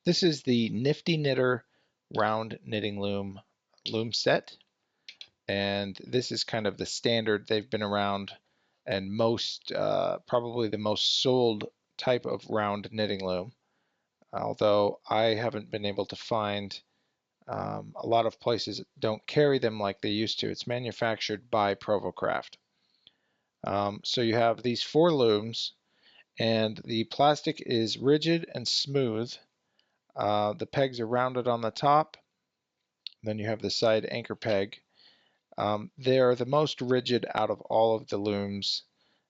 This is the Knifty Knitter round knitting loom set, and this is kind of the standard. They've been around, and probably the most sold type of round knitting loom, although I haven't been able to find a lot of places don't carry them like they used to. It's manufactured by Provocraft. So you have these 4 looms, and the plastic is rigid and smooth. The pegs are rounded on the top. Then you have the side anchor peg. They are the most rigid out of all of the looms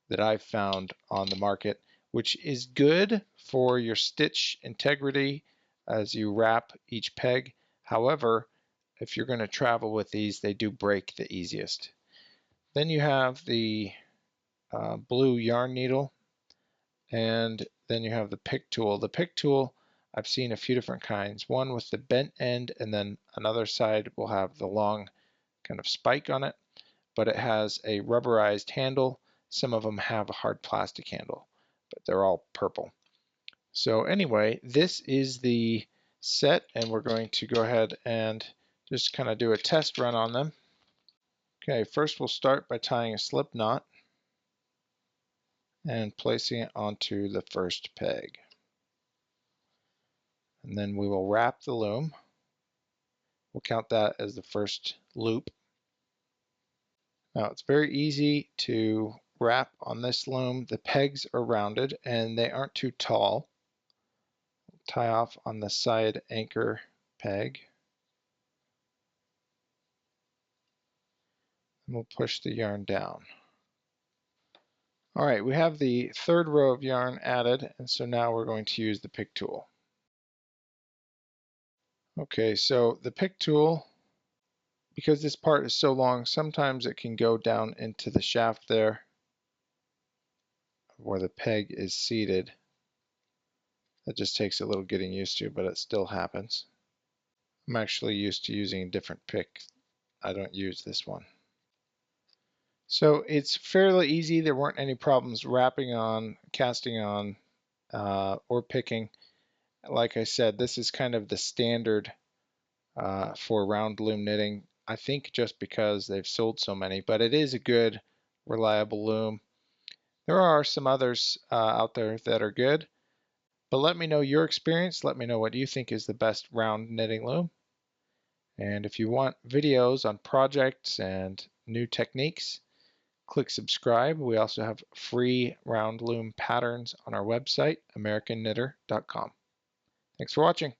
that I've found on the market, which is good for your stitch integrity as you wrap each peg. However, if you're going to travel with these, they do break the easiest. Then you have the blue yarn needle, and then you have the pick tool. The pick tool, I've seen a few different kinds. One with the bent end, and then another side will have the long kind of spike on it, but it has a rubberized handle. Some of them have a hard plastic handle, but they're all purple. So anyway, this is the set, and we're going to go ahead and just kind of do a test run on them. Okay, first we'll start by tying a slip knot and placing it onto the first peg. And then we will wrap the loom. We'll count that as the first loop. Now it's very easy to wrap on this loom. The pegs are rounded and they aren't too tall. Tie off on the side anchor peg. And we'll push the yarn down. All right, we have the third row of yarn added, and so now we're going to use the pick tool. Okay, so the pick tool, because this part is so long, sometimes it can go down into the shaft there where the peg is seated. That just takes a little getting used to, but it still happens. I'm actually used to using a different pick. I don't use this one. So it's fairly easy. There weren't any problems wrapping on, casting on, or picking. Like I said, this is kind of the standard for round loom knitting. I think just because they've sold so many, but it is a good, reliable loom. There are some others out there that are good, but let me know your experience. Let me know what you think is the best round knitting loom. And if you want videos on projects and new techniques, click subscribe. We also have free round loom patterns on our website, americanknitter.com. Thanks for watching.